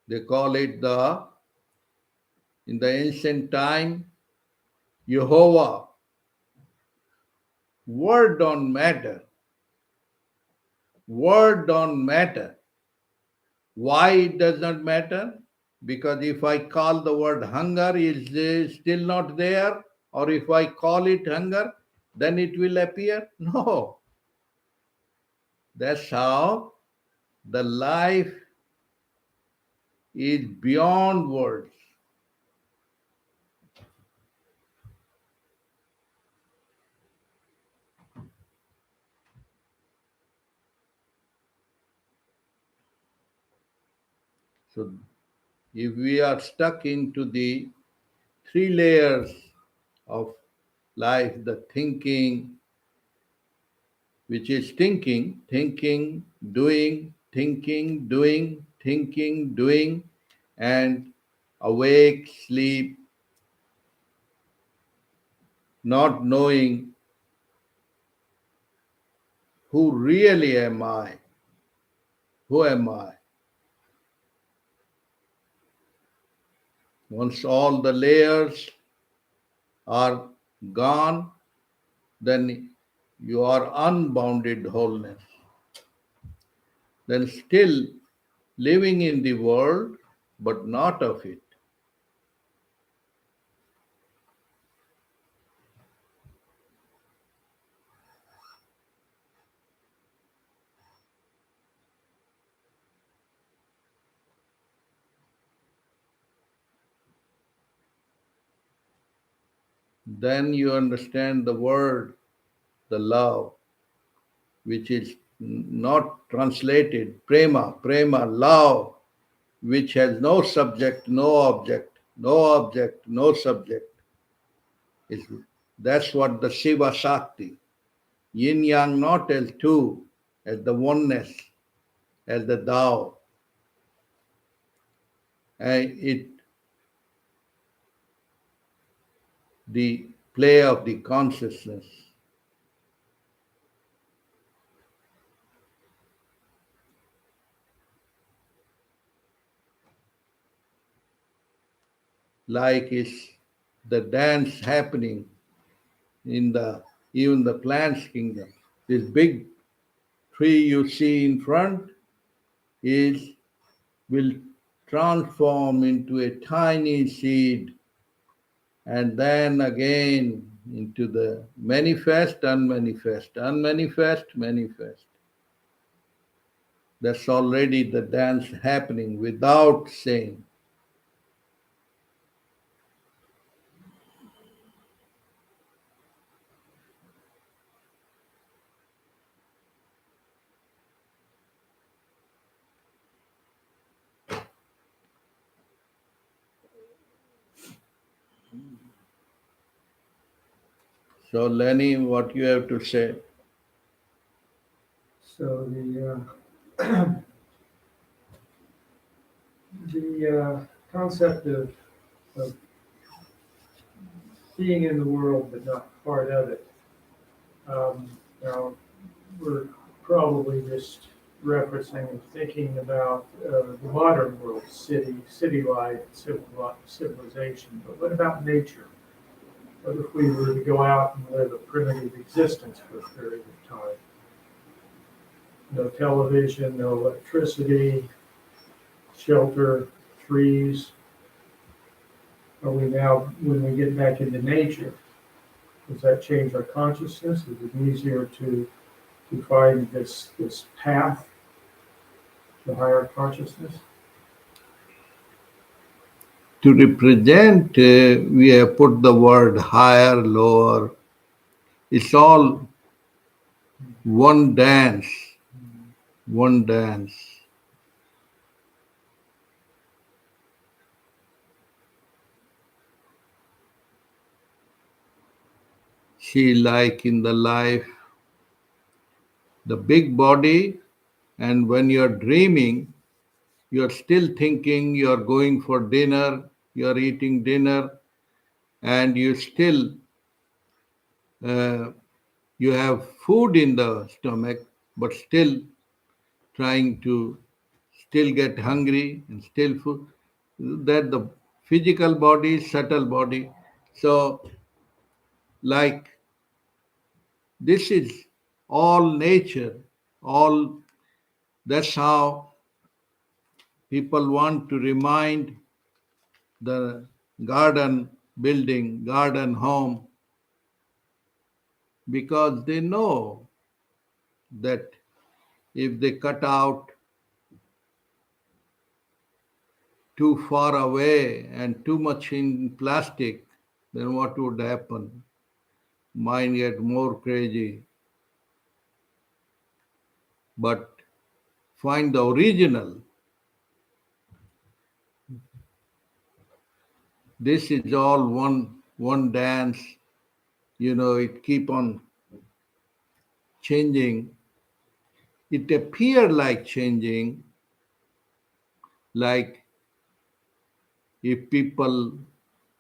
They call it in the ancient time, Jehovah. Word don't matter. Word don't matter. Why it does not matter? Because if I call the word hunger, is still not there? Or if I call it hunger, then it will appear? No. That's how the life is beyond words. So if we are stuck into the 3 layers of life, the thinking, which is thinking, doing, and awake, sleep, not knowing who really am I? Who am I? Once all the layers are gone, then you are unbounded wholeness. Then still living in the world, but not of it. Then you understand the word, the love, which is not translated, prema, love, which has no subject, no object, no object, no subject. It's, that's what the Shiva Shakti, yin yang not as two, as the oneness, as the Tao. And it the play of the consciousness. Like is the dance happening in the even the plants kingdom. This big tree you see in front is will transform into a tiny seed and then again into the manifest, unmanifest, unmanifest, manifest. That's already the dance happening without saying. So, Lenny, what you have to say? So the concept of being in the world but not part of it. Now we're probably just referencing and thinking about the modern world, city life, civilization. But what about nature? What if we were to go out and live a primitive existence for a period of time? No television, no electricity, shelter, trees. Are we now, when we get back into nature, does that change our consciousness? Is it easier to find this path to higher consciousness? To represent, we have put the word higher, lower. It's all one dance, one dance. See, like in the life, the big body, and when you're dreaming, you're still thinking you're going for dinner, you're eating dinner, and you still uh, you have food in the stomach, but still trying to still get hungry and still food. That the physical body, subtle body. So, like this is all nature, all that's how people want to remind the garden building, garden home, because they know that if they cut out too far away and too much in plastic, then what would happen? Mind get more crazy. But find the original. This is all one dance. It keep on changing. It appear like changing, like if people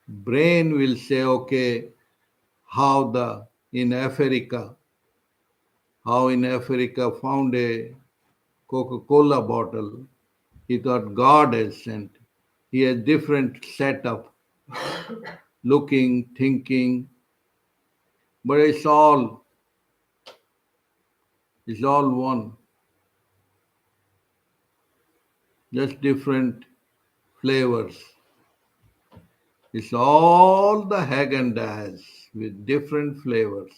brain will say, okay, how the in Africa, how in Africa found a Coca-Cola bottle. He thought God has sent. He has different setup, looking, thinking, but it's all one, just different flavors. It's all the Haagen-Dazs with different flavors.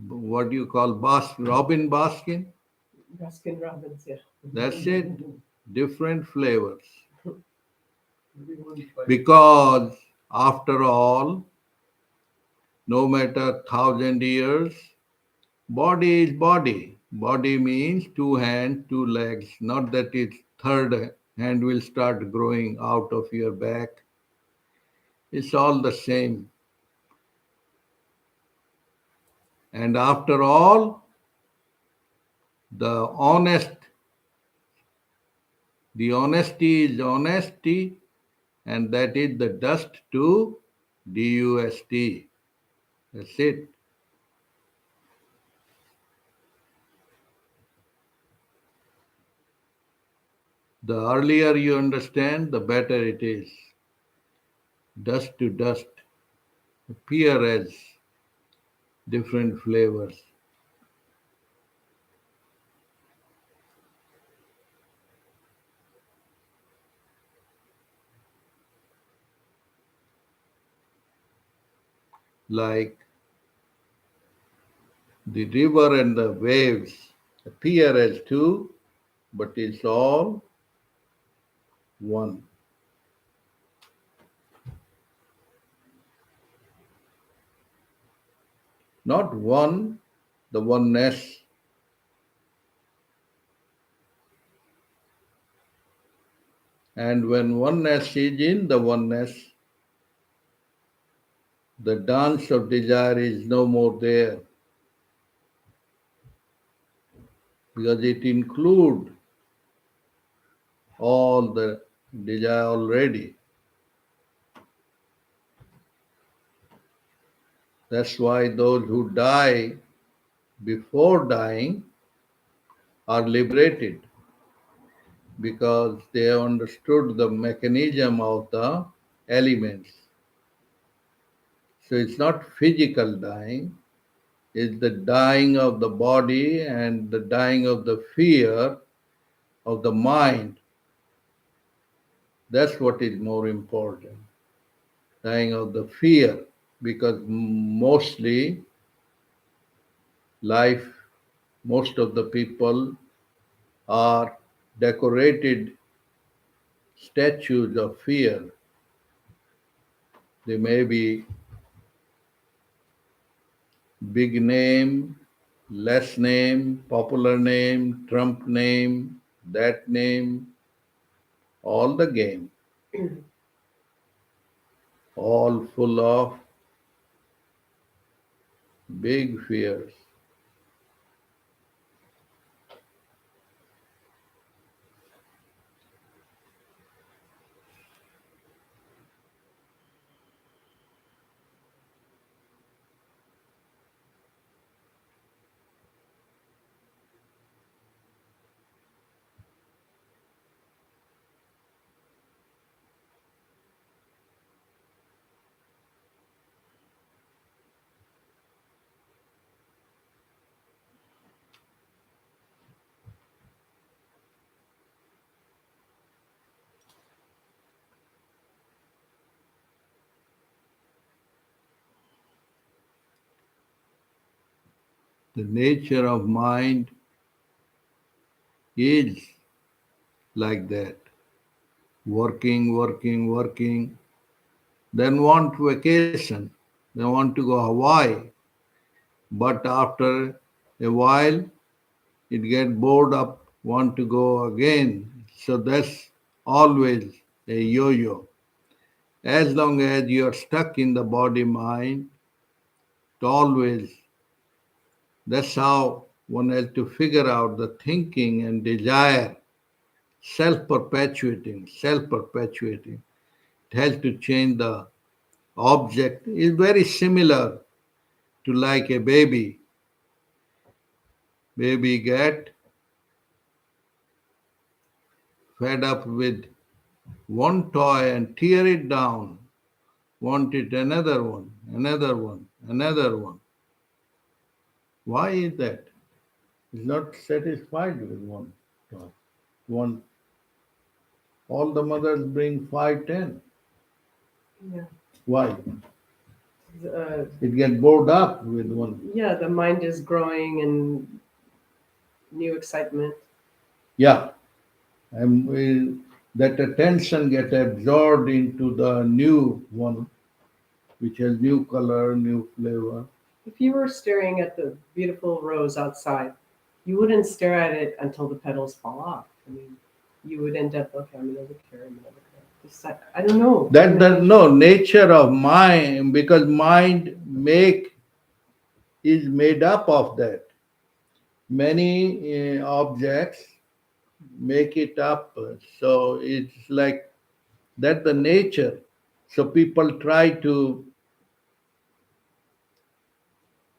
What do you call Robin Baskin? Baskin Robbins, yeah. That's it. Different flavors. Everyone plays. Because after all, no matter 1,000 years, body is body. Body means two hands, two legs. Not that its third hand will start growing out of your back. It's all the same. And after all, the honesty is honesty, and that is the dust to dust. That's it. The earlier you understand, the better it is. Dust to dust appear as different flavors. Like the river and the waves appear as two, but it's all one. Not one, the oneness. And when oneness is in the oneness, the dance of desire is no more there because it includes all the desire already. That's why those who die before dying are liberated because they have understood the mechanism of the elements. So it's not physical dying, it's the dying of the body and the dying of the fear of the mind. That's what is more important. Dying of the fear, because mostly life, most of the people are decorated statues of fear. They may be big name, less name, popular name, Trump name, that name, all the game, all full of big fears. The nature of mind is like that, working, working, working, then want vacation, they want to go Hawaii, but after a while it get bored up, want to go again. So that's always a yo-yo. As long as you are stuck in the body mind, it always, that's how one has to figure out the thinking and desire, self-perpetuating, self-perpetuating. It has to change the object. Is very similar to like a baby. Baby get fed up with one toy and tear it down, wanted another one, another one, another one. Why is that? He's not satisfied with one toy. One, all the mothers bring 5, 10. Yeah. Why? Uh, It gets bored up with one. yeah, the mind is growing and new excitement. Yeah, and that attention get absorbed into the new one, which has new color, new flavor. If you were staring at the beautiful rose outside, you wouldn't stare at it until the petals fall off. I mean, you would end up, okay, I'm gonna look here, I'm gonna look there. I don't know. That the no nature of mind, because mind make is made up of that. Many objects make it up. So it's like that the nature. So people try to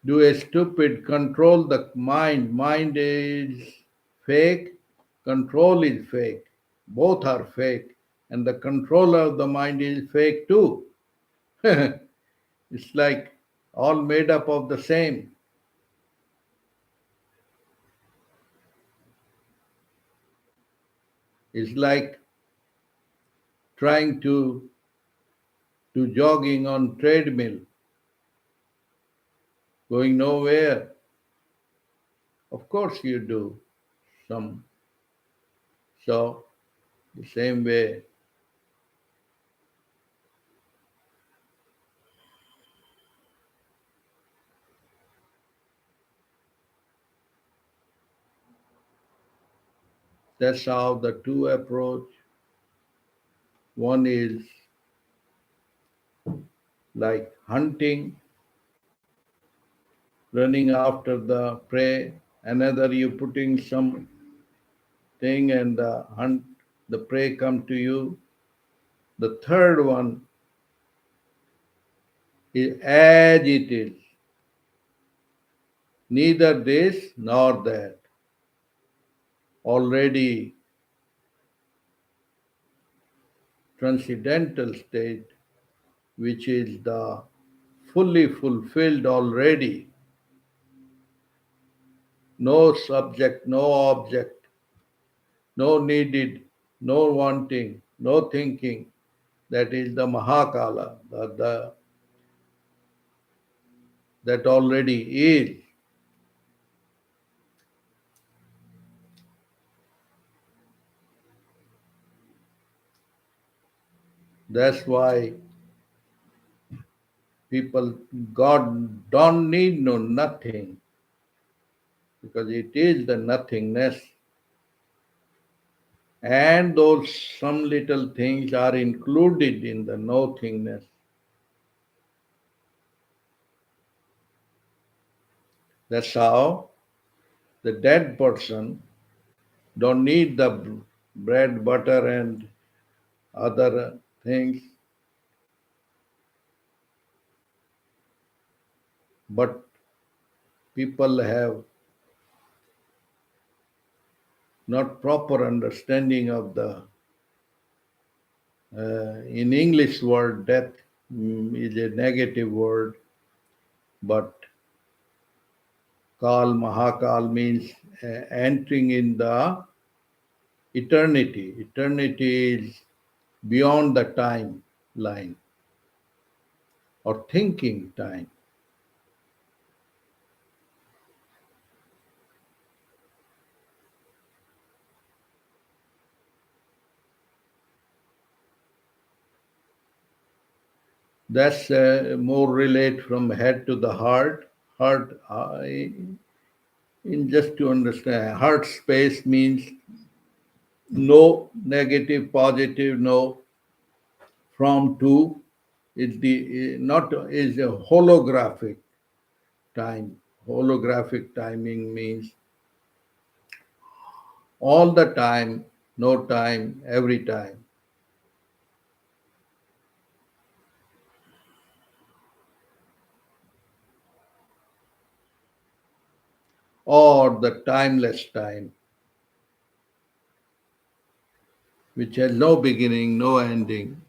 do a stupid control the mind. Mind is fake, control is fake. Both are fake. And the controller of the mind is fake too. It's like all made up of the same. It's like trying to do jogging on treadmill, going nowhere. Of course you do some. So the same way, that's how the two approach. One is like hunting, running after the prey. Another you putting some thing and the hunt, the prey come to you. The third one is as it is. neither this nor that. Already transcendental state, which is the fully fulfilled already. No subject, no object, no needed, no wanting, no thinking. That is the Mahakala, that already is. That's why people, God don't need no nothing, because it is the nothingness. And those some little things are included in the nothingness. That's how the dead person don't need the bread, butter, and other things, but people have not proper understanding of the in English word death is a negative word, but Kal Mahakal means entering in the eternity. Eternity is beyond the time line or thinking time. That's more relate from head to the heart. Heart, in just to understand, heart space means no negative, positive, no from to. Is the not is a holographic time. Holographic timing means all the time, no time, every time, or the timeless time, which has no beginning, no ending.